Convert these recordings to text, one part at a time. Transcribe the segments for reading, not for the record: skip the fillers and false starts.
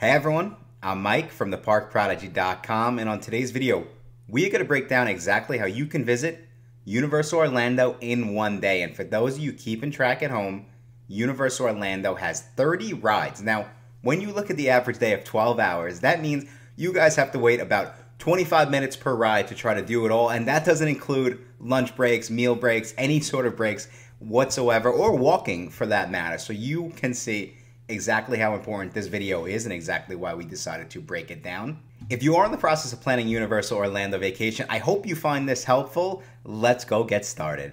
Hey everyone, I'm Mike from theparkprodigy.com, and on today's video, we are going to break down exactly how you can visit Universal Orlando in one day. And for those of you keeping track at home, Universal Orlando has 30 rides. Now, when you look at the average day of 12 hours, that means you guys have to wait about 25 minutes per ride to try to do it all, and that doesn't include lunch breaks, meal breaks, any sort of breaks whatsoever, or walking for that matter. So you can see exactly how important this video is and exactly why we decided to break it down. If you are in the process of planning Universal Orlando vacation, I hope you find this helpful. Let's go get started.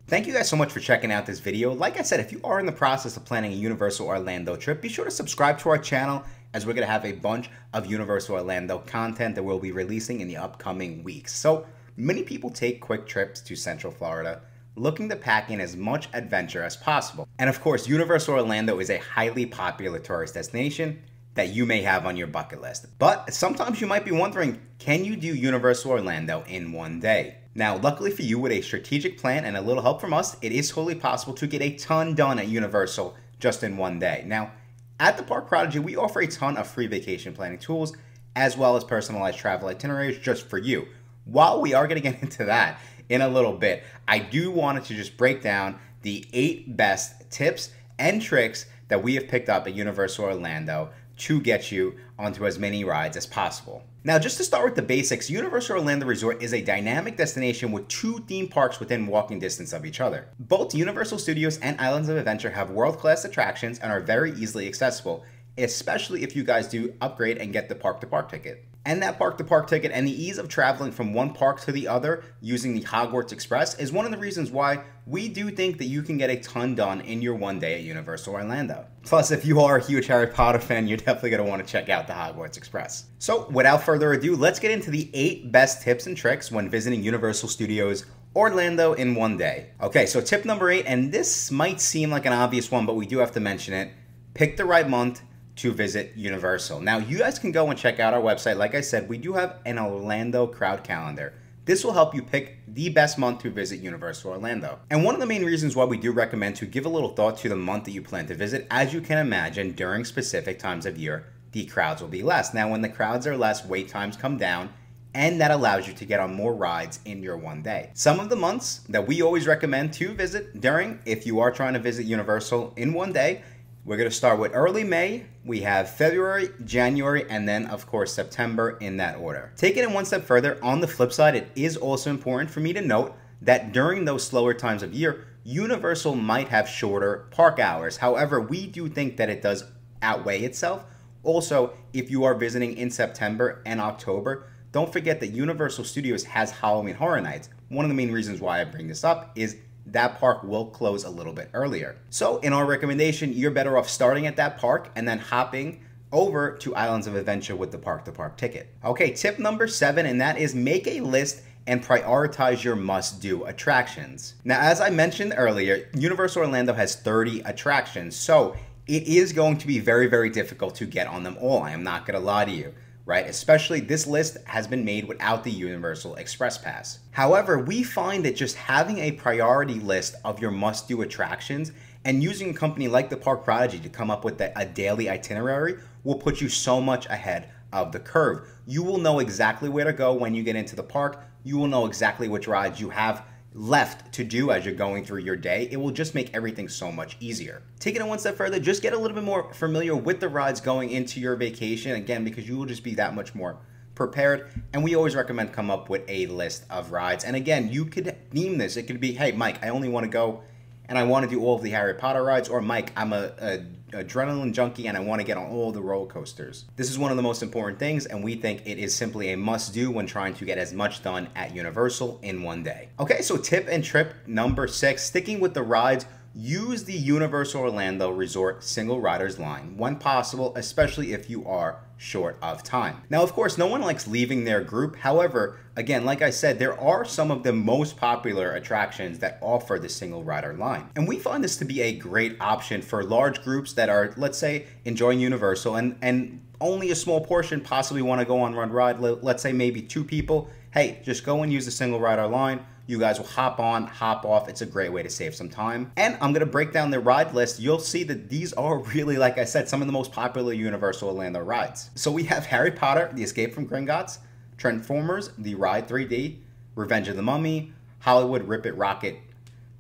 Thank you guys so much for checking out this video. Like I said, if you are in the process of planning a Universal Orlando trip, be sure to subscribe to our channel, as we're going to have a bunch of Universal Orlando content that we'll be releasing in the upcoming weeks. So many people take quick trips to Central Florida, looking to pack in as much adventure as possible. And of course, Universal Orlando is a highly popular tourist destination that you may have on your bucket list. But sometimes you might be wondering, can you do Universal Orlando in one day? Now, luckily for you, with a strategic plan and a little help from us, it is totally possible to get a ton done at Universal just in one day. Now, at the Park Prodigy, we offer a ton of free vacation planning tools, as well as personalized travel itineraries just for you. While we are going to get into that in a little bit, I do want to just break down the 8 best tips and tricks that we have picked up at Universal Orlando to get you onto as many rides as possible. Now, just to start with the basics, Universal Orlando Resort is a dynamic destination with 2 theme parks within walking distance of each other. Both Universal Studios and Islands of Adventure have world-class attractions and are very easily accessible, especially if you guys do upgrade and get the park-to-park ticket. And that park-to-park ticket and the ease of traveling from one park to the other using the Hogwarts Express is one of the reasons why we do think that you can get a ton done in your one day at Universal Orlando. Plus, if you are a huge Harry Potter fan, you're definitely going to want to check out the Hogwarts Express. So without further ado, let's get into the 8 best tips and tricks when visiting Universal Studios Orlando in one day. Okay, so tip number 8, and this might seem like an obvious one, but we do have to mention it. Pick the right month to visit Universal. Now, you guys can go and check out our website. Like I said, we do have an Orlando crowd calendar. This will help you pick the best month to visit Universal Orlando. And one of the main reasons why we do recommend to give a little thought to the month that you plan to visit, as you can imagine, during specific times of year, the crowds will be less. Now, when the crowds are less, wait times come down, and that allows you to get on more rides in your one day. Some of the months that we always recommend to visit during, if you are trying to visit Universal in one day, we're going to start with early May, we have February, January, and then of course September in that order. Taking it one step further, on the flip side, it is also important for me to note that during those slower times of year, Universal might have shorter park hours. However, we do think that it does outweigh itself. Also, if you are visiting in September and October, don't forget that Universal Studios has Halloween Horror Nights. One of the main reasons why I bring this up is that park will close a little bit earlier. So in our recommendation, you're better off starting at that park and then hopping over to Islands of Adventure with the park-to-park ticket. Okay, tip number 7, and that is make a list and prioritize your must-do attractions. Now, as I mentioned earlier, Universal Orlando has 30 attractions, so it is going to be very, very difficult to get on them all. I am not going to lie to you. Right? Especially this list has been made without the Universal Express Pass. However, we find that just having a priority list of your must-do attractions and using a company like the Park Prodigy to come up with a daily itinerary will put you so much ahead of the curve. You will know exactly where to go when you get into the park. You will know exactly which rides you have left to do as you're going through your day. It will just make everything so much easier. Taking it one step further, just get a little bit more familiar with the rides going into your vacation, again, because you will just be that much more prepared. And we always recommend come up with a list of rides. And again, you could theme this. It could be, hey, Mike, I only want to go and I want to do all of the Harry Potter rides, or Mike, I'm a adrenaline junkie and I want to get on all the roller coasters. This is one of the most important things, and we think it is simply a must-do when trying to get as much done at Universal in one day. Okay, so tip and trip number 6, sticking with the rides, use the Universal Orlando Resort single riders line when possible, especially if you are short of time. Now, of course, no one likes leaving their group. However, again, like I said, there are some of the most popular attractions that offer the single rider line. And we find this to be a great option for large groups that are, let's say, enjoying Universal and only a small portion possibly want to go on one ride, let's say maybe 2 people, hey, just go and use the single rider line. You guys will hop on, hop off. It's a great way to save some time. And I'm going to break down the ride list. You'll see that these are really, like I said, some of the most popular Universal Orlando rides. So we have Harry Potter, The Escape from Gringotts, Transformers, The Ride 3D, Revenge of the Mummy, Hollywood Rip It Rocket,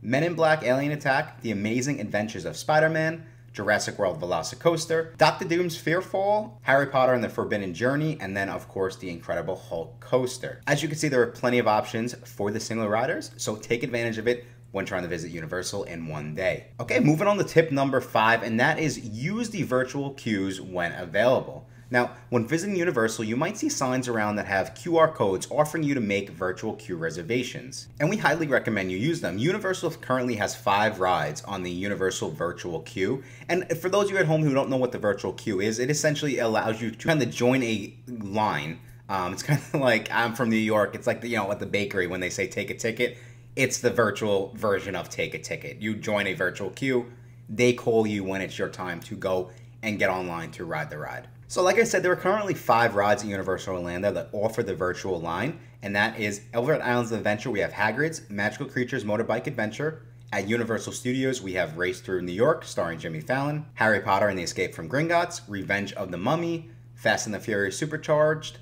Men in Black Alien Attack, The Amazing Adventures of Spider-Man, Jurassic World Velocicoaster, Doctor Doom's Fearfall, Harry Potter and the Forbidden Journey, and then of course the Incredible Hulk Coaster. As you can see, there are plenty of options for the single riders, so take advantage of it when trying to visit Universal in one day. Okay, moving on to tip number 5, and that is use the virtual queues when available. Now, when visiting Universal, you might see signs around that have QR codes offering you to make virtual queue reservations. And we highly recommend you use them. Universal currently has 5 rides on the Universal Virtual Queue. And for those of you at home who don't know what the virtual queue is, it essentially allows you to kind of join a line. It's kind of like, I'm from New York, it's like, at the bakery when they say take a ticket, it's the virtual version of take a ticket. You join a virtual queue, they call you when it's your time to go and get online to ride the ride. So like I said, there are currently 5 rides at Universal Orlando that offer the virtual line, and that is over at Islands of Adventure, we have Hagrid's Magical Creatures Motorbike Adventure. At Universal Studios, we have Race Through New York, starring Jimmy Fallon, Harry Potter and the Escape from Gringotts, Revenge of the Mummy, Fast and the Furious Supercharged,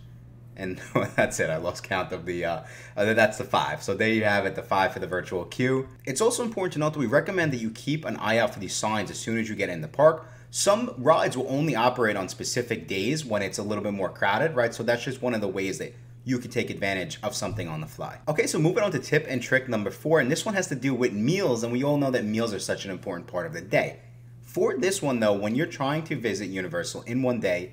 and that's it. I lost count of the, that's the 5. So there you have it, the 5 for the virtual queue. It's also important to note that we recommend that you keep an eye out for these signs as soon as you get in the park. Some rides will only operate on specific days when it's a little bit more crowded, right? So that's just one of the ways that you can take advantage of something on the fly. Okay, so moving on to tip and trick number 4, and this one has to do with meals, and we all know that meals are such an important part of the day. For this one though, when you're trying to visit Universal in one day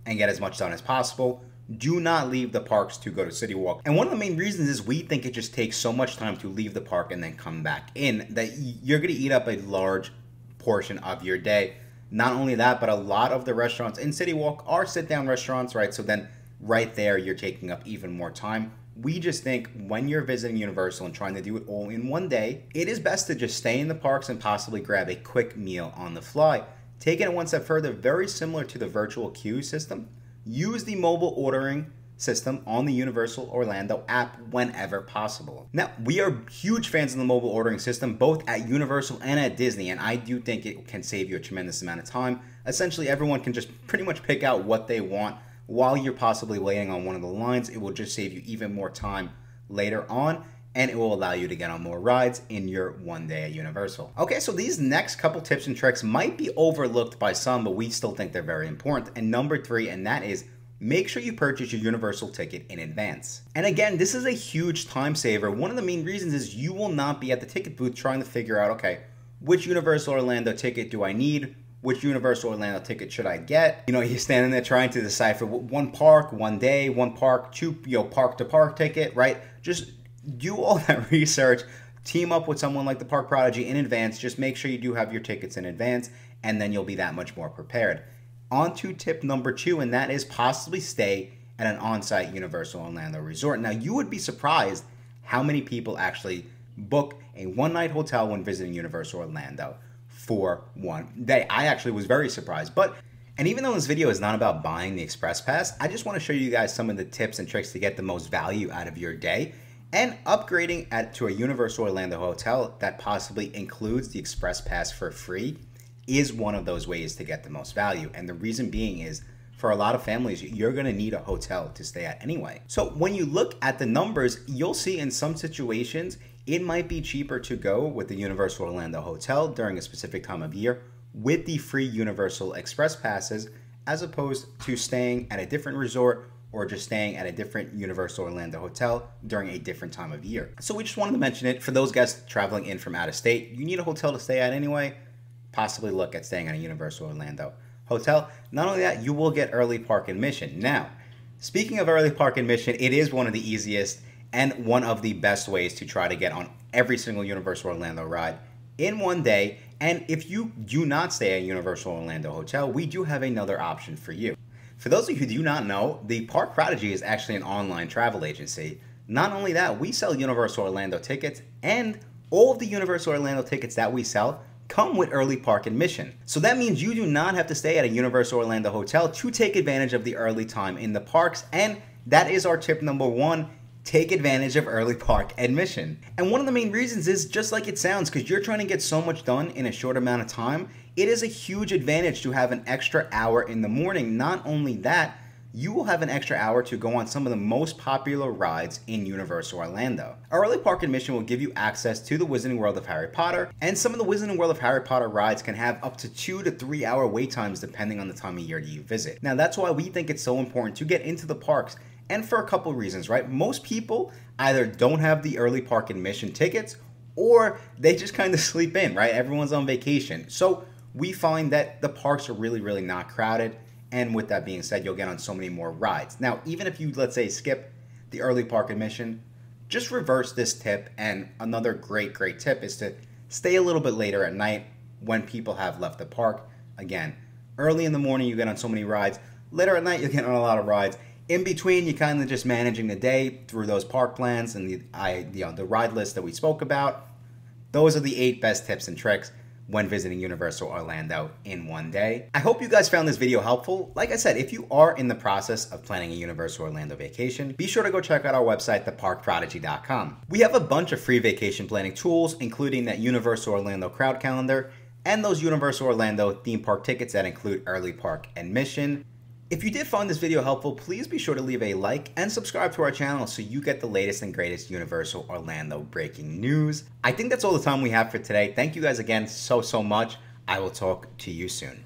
and get as much done as possible, do not leave the parks to go to City Walk. And one of the main reasons is we think it just takes so much time to leave the park and then come back in that you're gonna eat up a large portion of your day. Not only that, but a lot of the restaurants in City Walk are sit-down restaurants, right? So then right there, you're taking up even more time. We just think when you're visiting Universal and trying to do it all in one day, it is best to just stay in the parks and possibly grab a quick meal on the fly. Taking it one step further, very similar to the virtual queue system, use the mobile ordering system on the Universal Orlando app whenever possible. Now, we are huge fans of the mobile ordering system, both at Universal and at Disney, and I do think it can save you a tremendous amount of time. Essentially, everyone can just pretty much pick out what they want while you're possibly waiting on one of the lines. It will just save you even more time later on, and it will allow you to get on more rides in your one day at Universal. Okay, so these next couple tips and tricks might be overlooked by some, but we still think they're very important. And number 3, and that is, make sure you purchase your Universal ticket in advance. And again, this is a huge time saver. One of the main reasons is you will not be at the ticket booth trying to figure out, okay, which Universal Orlando ticket do I need? Which Universal Orlando ticket should I get? You're standing there trying to decipher one park, one day, one park, 2, park to park ticket, right? Just do all that research, team up with someone like the Park Prodigy in advance. Just make sure you do have your tickets in advance, and then you'll be that much more prepared. On to tip number 2, and that is possibly stay at an on-site Universal Orlando resort. Now, you would be surprised how many people actually book a one-night hotel when visiting Universal Orlando for one day. I actually was very surprised. And even though this video is not about buying the Express Pass, I just want to show you guys some of the tips and tricks to get the most value out of your day. And upgrading to a Universal Orlando hotel that possibly includes the Express Pass for free is one of those ways to get the most value. And the reason being is, for a lot of families, you're going to need a hotel to stay at anyway. So when you look at the numbers, you'll see in some situations, it might be cheaper to go with the Universal Orlando hotel during a specific time of year with the free Universal Express Passes, as opposed to staying at a different resort or just staying at a different Universal Orlando hotel during a different time of year. So we just wanted to mention it for those guys traveling in from out of state. You need a hotel to stay at anyway. Possibly look at staying at a Universal Orlando hotel. Not only that, you will get early park admission. Now, speaking of early park admission, it is one of the easiest and one of the best ways to try to get on every single Universal Orlando ride in one day. And if you do not stay at Universal Orlando Hotel, we do have another option for you. For those of you who do not know, the Park Prodigy is actually an online travel agency. Not only that, we sell Universal Orlando tickets, and all of the Universal Orlando tickets that we sell come with early park admission. So that means you do not have to stay at a Universal Orlando hotel to take advantage of the early time in the parks, and that is our tip number 1. Take advantage of early park admission. And one of the main reasons is just like it sounds, because you're trying to get so much done in a short amount of time. It is a huge advantage to have an extra hour in the morning. Not only that, you will have an extra hour to go on some of the most popular rides in Universal Orlando. Early park admission will give you access to the Wizarding World of Harry Potter, and some of the Wizarding World of Harry Potter rides can have up to 2 to 3 hour wait times depending on the time of year you visit. Now that's why we think it's so important to get into the parks, and for a couple of reasons, right? Most people either don't have the early park admission tickets, or they just kind of sleep in, right? Everyone's on vacation. So we find that the parks are really not crowded. And with that being said, you'll get on so many more rides. Now, even if you, let's say, skip the early park admission, just reverse this tip. And another great tip is to stay a little bit later at night when people have left the park. Again, early in the morning, you get on so many rides. Later at night, you get on a lot of rides. In between, you're kind of just managing the day through those park plans and the ride list that we spoke about. Those are the 8 best tips and tricks when visiting Universal Orlando in one day. I hope you guys found this video helpful. Like I said, if you are in the process of planning a Universal Orlando vacation, be sure to go check out our website, theparkprodigy.com. We have a bunch of free vacation planning tools, including that Universal Orlando crowd calendar and those Universal Orlando theme park tickets that include early park admission. If you did find this video helpful, please be sure to leave a like and subscribe to our channel so you get the latest and greatest Universal Orlando breaking news. I think that's all the time we have for today. Thank you guys again so much. I will talk to you soon.